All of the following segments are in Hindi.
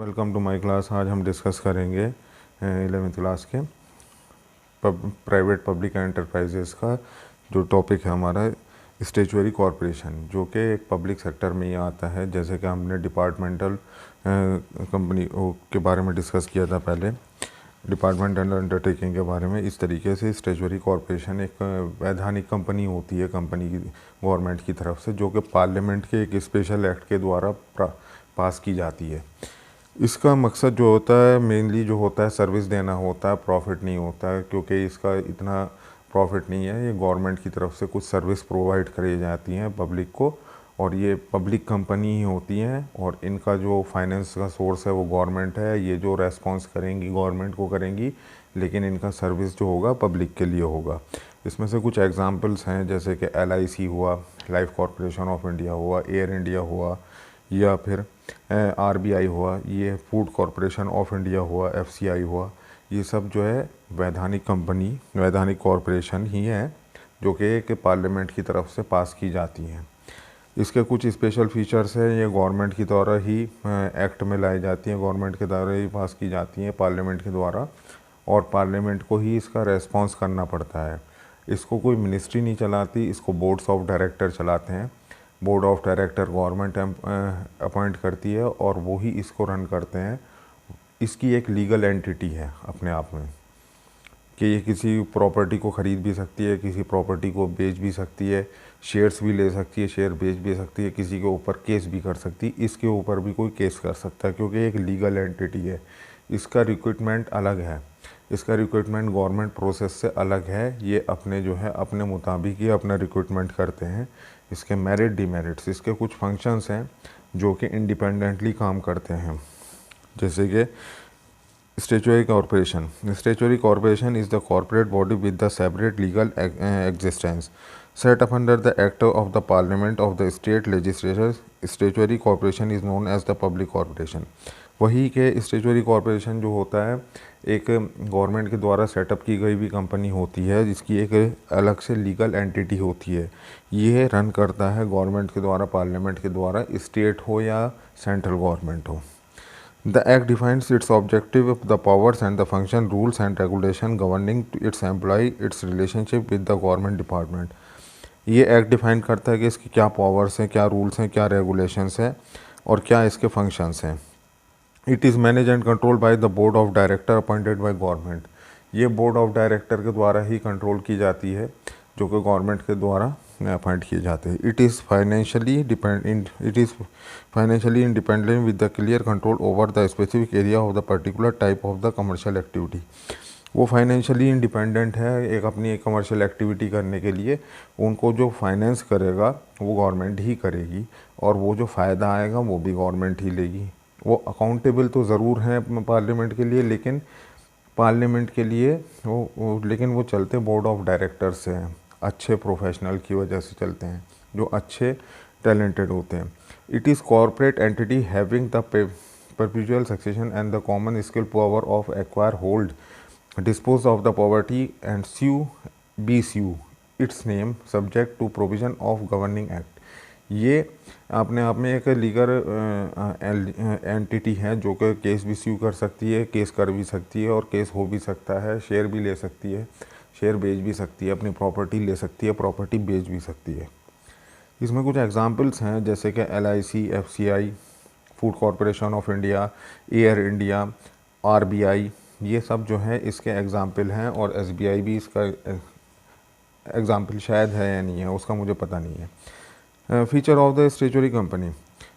Welcome to my class. आज हम डिस्कस करेंगे 11th क्लास के प्राइवेट पब्लिक एंटरप्राइजेस का जो टॉपिक है हमारा स्टैट्यूटरी कॉरपोरेशन, जो कि एक पब्लिक सेक्टर में ही आता है। जैसे कि हमने डिपार्टमेंटल कंपनी के बारे में डिस्कस किया था पहले, डिपार्टमेंटल अंडरटेकिंग के बारे में। इस तरीके से स्टैट्यूटरी कॉरपोरेशन एक वैधानिक कंपनी होती है, कंपनी की गवर्नमेंट की तरफ से, जो कि पार्लियामेंट के एक स्पेशल एक्ट के द्वारा पास की जाती है। इसका मकसद जो होता है मेनली जो होता है सर्विस देना होता है, प्रॉफिट नहीं होता है, क्योंकि इसका इतना प्रॉफिट नहीं है। ये गवर्नमेंट की तरफ से कुछ सर्विस प्रोवाइड करी जाती हैं पब्लिक को, और ये पब्लिक कंपनी ही होती हैं, और इनका जो फाइनेंस का सोर्स है वो गवर्नमेंट है। ये जो रेस्पॉन्स करेंगी गवर्नमेंट को करेंगी, लेकिन इनका सर्विस जो होगा पब्लिक के लिए होगा। इसमें से कुछ एग्जांपल्स हैं, जैसे कि LIC हुआ, लाइफ कॉरपोरेशन ऑफ इंडिया हुआ, एयर इंडिया हुआ, या फिर RBI हुआ, ये फूड कॉरपोरेशन ऑफ इंडिया हुआ, FCI हुआ। ये सब जो है वैधानिक कंपनी, वैधानिक कॉरपोरेशन ही है, जो कि एक पार्लियामेंट की तरफ से पास की जाती हैं। इसके कुछ स्पेशल फीचर्स हैं। ये गवर्नमेंट की द्वारा ही एक्ट में लाई जाती हैं, गवर्नमेंट के द्वारा ही पास की जाती हैं, पार्लियामेंट के द्वारा, और पार्लियामेंट को ही इसका रेस्पॉन्स करना पड़ता है। इसको कोई मिनिस्ट्री नहीं चलाती, इसको बोर्ड्स ऑफ डायरेक्टर चलाते हैं। Board of director government appoint करती है और वो ही इसको रन करते हैं। इसकी एक लीगल एंटिटी है अपने आप में, कि ये किसी प्रॉपर्टी को ख़रीद भी सकती है, किसी प्रॉपर्टी को बेच भी सकती है, शेयर्स भी ले सकती है, शेयर बेच भी सकती है, किसी के ऊपर केस भी कर सकती है। इसके ऊपर भी कोई केस कर सकता है, क्योंकि एक लीगल एंटिटी है। इसका रिक्रूटमेंट अलग है, इसका रिक्रूटमेंट गवर्नमेंट प्रोसेस से अलग है। ये अपने जो है अपने मुताबिक ही अपना रिक्रूटमेंट करते हैं। इसके मेरिट डिमेरिट्स, इसके कुछ फंक्शंस हैं जो कि इंडिपेंडेंटली काम करते हैं। जैसे कि statutory corporation. Statutory corporation is the corporate body with the separate legal existence set up under the act of the parliament of the state legislature. Statutory corporation is known as the public corporation. वही के स्टैट्यूटरी कॉरपोरेशन जो होता है एक गवर्नमेंट के द्वारा सेटअप की गई भी कंपनी होती है, जिसकी एक अलग से लीगल एंटिटी होती है। ये रन करता है गवर्नमेंट के द्वारा, पार्लियामेंट के द्वारा, स्टेट हो या सेंट्रल गवर्नमेंट हो। The Act defines its objective, the powers and the function, rules and regulation governing its employee, its relationship with the government department. ये एक्ट डिफाइन करता है कि इसकी क्या पावर्स हैं, क्या रूल्स हैं, क्या रेगुलेशंस हैं, और क्या इसके फंक्शंस हैं। It is manage and control by the board of director appointed by government. ये बोर्ड ऑफ डायरेक्टर के द्वारा ही कंट्रोल की जाती है, जो कि गवर्नमेंट के द्वारा अपॉइंट किए जाते हैं। It is financially independent with the clear control over the specific area of the particular type of the commercial activity. वो फाइनेंशियली इंडिपेंडेंट है एक अपनी एक कमर्शियल एक्टिविटी करने के लिए। उनको जो फाइनेंस करेगा वो गवर्नमेंट ही करेगी, और वो जो फ़ायदा आएगा वो भी गवर्नमेंट ही लेगी। वो अकाउंटेबल तो ज़रूर हैं पार्लियामेंट के लिए, लेकिन पार्लियामेंट के लिए वो चलते बोर्ड ऑफ डायरेक्टर से हैं, अच्छे प्रोफेशनल की वजह से चलते हैं, जो अच्छे टैलेंटेड होते हैं। It is corporate entity having the perpetual succession and the common skill power of acquire, hold, dispose of the property and be sue its name subject to provision of governing act। ये अपने आप में एक लीगल एंटिटी है, जो कि केस भी स्यू कर सकती है, केस कर भी सकती है, और केस हो भी सकता है, शेयर भी ले सकती है, शेयर बेच भी सकती है, अपनी प्रॉपर्टी ले सकती है, प्रॉपर्टी बेच भी सकती है। इसमें कुछ एग्जांपल्स हैं, जैसे कि LIC, FCI, food corporation of India, air India, RBI, ये सब जो है इसके एग्जाम्पल हैं, और SBI भी इसका एग्जाम्पल शायद है या नहीं है, उसका मुझे पता नहीं है। Feature of the statutory company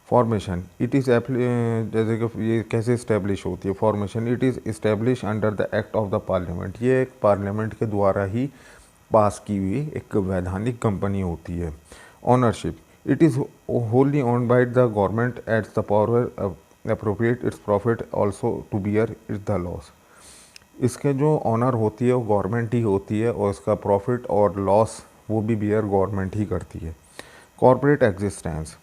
formation. It is जैसे कि ये कैसे इस्टेब्लिश होती है formation. It is establish under the act of the parliament. ये एक पार्लियामेंट के द्वारा ही पास की हुई एक वैधानिक कंपनी होती है। Ownership. It is wholly owned by the government at the power appropriate its profit also to bear the loss। इसके जो ऑनर होती है वो गवर्नमेंट ही होती है, और इसका प्रॉफिट और लॉस वो भी बियर गवर्नमेंट ही करती है। Corporate existence.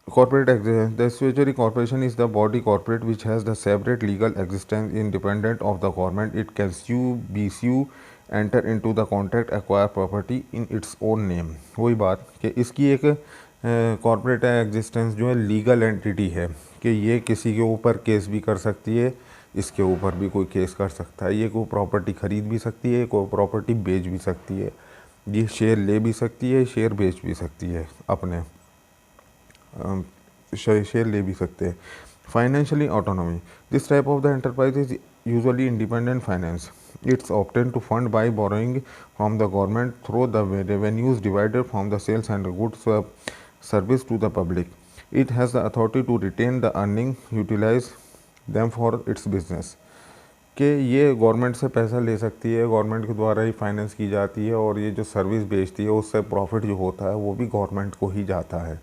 The statutory corporation is the body corporate which has the separate legal existence independent of the government. It can sue, be sue, enter into the contract, acquire property in its own name। वही बात कि इसकी एक कॉर्पोरेट एग्जिस्टेंस जो है लीगल एंटिटी है, कि ये किसी के ऊपर केस भी कर सकती है, इसके ऊपर भी कोई केस कर सकता है, ये कोई प्रॉपर्टी खरीद भी सकती है, कोई प्रॉपर्टी बेच भी सकती है, ये शेयर ले भी सकती है, शेयर बेच भी सकती है, अपने शेयर ले भी सकते हैं। Financially autonomy, this type of the enterprise is usually independent finance, it's often to fund by borrowing from the government through the revenues divided from the sales and goods service to the public, it has the authority to retain the earning utilize them for its business, कि ये गवर्नमेंट से पैसा ले सकती है, गवर्नमेंट के द्वारा ही फाइनेंस की जाती है, और ये जो सर्विस बेचती है उससे प्रॉफिट जो होता है वो भी गवर्नमेंट को ही जाता है।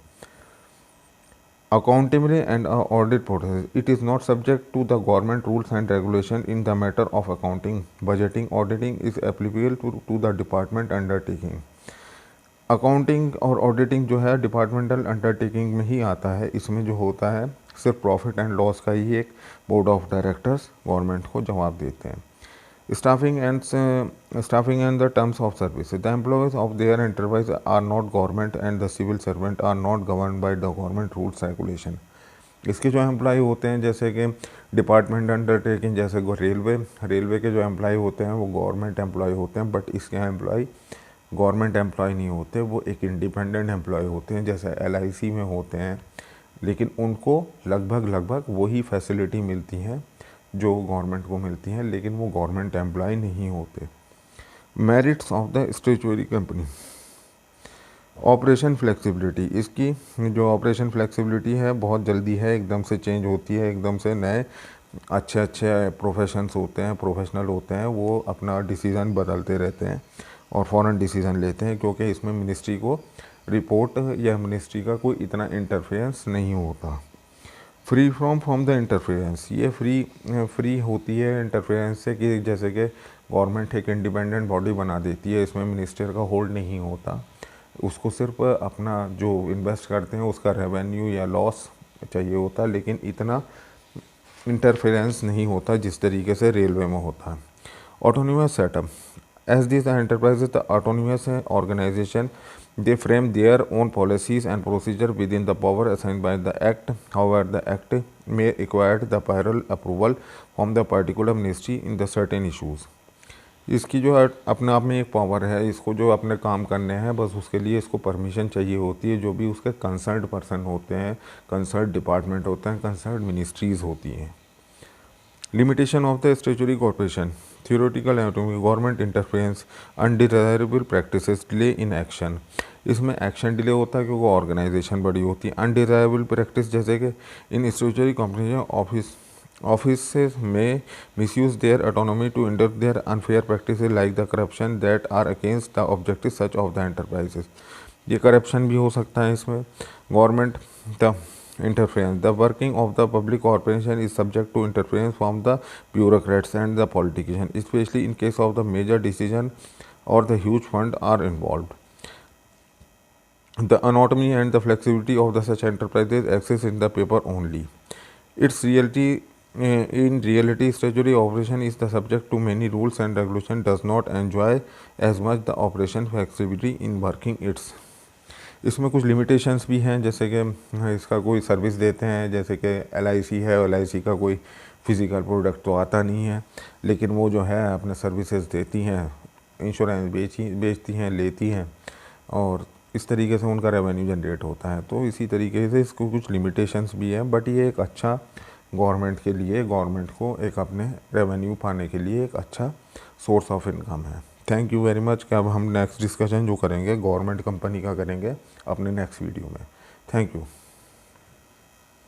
Accountability and audit process. It is not subject to the government rules and regulation in the matter of accounting. Budgeting, auditing is applicable to the department undertaking. Accounting और ऑडिटिंग जो है डिपार्टमेंटल अंडरटेकिंग में ही आता है। इसमें जो होता है सिर्फ प्रॉफिट एंड लॉस का ही एक बोर्ड ऑफ डायरेक्टर्स गवर्नमेंट को जवाब देते हैं। Staffing and the terms of service. The employees of their enterprise are not government and the civil servant are not governed by the government rules regulation. इसके जो एम्प्लॉय होते हैं जैसे कि डिपार्टमेंट अंडरटेकिंग, जैसे रेलवे के जो एम्प्लॉय होते हैं वो गवर्नमेंट एम्प्लॉय होते हैं, बट इसके एम्प्लॉय गवर्नमेंट एम्प्लॉय नहीं होते, वो एक इंडिपेंडेंट एम्प्लॉय होते हैं, जैसे LIC में होते हैं, लेकिन उनको लगभग वही फैसिलिटी मिलती हैं जो गवर्नमेंट को मिलती हैं, लेकिन वो गवर्नमेंट एम्प्लॉय नहीं होते। Merits of the statutory company, operation flexibility, इसकी जो ऑपरेशन फ्लेक्सिबिलिटी है बहुत जल्दी है, एकदम से चेंज होती है, एकदम से नए अच्छे प्रोफेशनल्स होते हैं, प्रोफेशनल होते हैं, वो अपना डिसीज़न बदलते रहते हैं और फ़ौरन डिसीज़न लेते हैं, क्योंकि इसमें मिनिस्ट्री को रिपोर्ट या मिनिस्ट्री का कोई इतना इंटरफेरेंस नहीं होता। फ्री फ्रॉम द इंटरफेरेंस, ये फ्री होती है इंटरफेरेंस से, कि जैसे कि गवर्नमेंट एक इंडिपेंडेंट बॉडी बना देती है, इसमें मिनिस्टर का होल्ड नहीं होता, उसको सिर्फ अपना जो इन्वेस्ट करते हैं उसका रेवेन्यू या लॉस चाहिए होता, लेकिन इतना इंटरफेरेंस नहीं होता जिस तरीके से रेलवे में होता है। Autonomous setup, as this enterprise the autonomous organization, they frame their own policies and procedure within the power assigned by the Act. However, the Act may require the parallel approval from the particular ministry in the certain issues. इसकी जो अपने आप में एक पावर है, इसको जो अपने काम करने हैं बस उसके लिए इसको परमिशन चाहिए होती है, जो भी उसके कंसर्न्ड पर्सन होते हैं, कंसर्न्ड डिपार्टमेंट होते हैं, कंसर्न्ड मिनिस्ट्रीज़ होती हैं। Limitation of the statutory corporation, theoretical anatomy, government interference, undesirable practices, delay in action, इसमें एक्शन डिले होता है क्योंकि ऑर्गेनाइजेशन बड़ी होती है। अनडिजायरेबल प्रैक्टिस, जैसे कि इन स्टैट्यूटरी कंपनी ऑफिसेज में misuse their autonomy to hinder their unfair practices like the corruption that are against the objective such of the enterprises, ये करप्शन भी हो सकता है इसमें। Government the interference, the working of the public corporation is subject to interference from the bureaucrats and the politicians, especially in case of the major decision or the huge fund are involved. The anatomy and the flexibility of the such enterprises exists in the paper only. Its in reality, statutory operation is the subject to many rules and regulation, does not enjoy as much the operation flexibility in working its. इसमें कुछ लिमिटेशंस भी हैं, जैसे कि इसका कोई सर्विस देते हैं, जैसे कि LIC है, LIC का कोई फ़िज़िकल प्रोडक्ट तो आता नहीं है, लेकिन वो जो है अपने सर्विसेज देती हैं, इंश्योरेंस बेचती हैं, लेती हैं, और इस तरीके से उनका रेवेन्यू जनरेट होता है। तो इसी तरीके से इसको कुछ लिमिटेशंस भी हैं, बट ये एक अच्छा गवर्नमेंट के लिए, गवर्नमेंट को एक अपने रेवेन्यू पाने के लिए एक अच्छा सोर्स ऑफ इनकम है। Thank you very much. कि अब हम नेक्स्ट डिस्कशन जो करेंगे गवर्नमेंट कंपनी का करेंगे अपने नेक्स्ट वीडियो में। Thank you.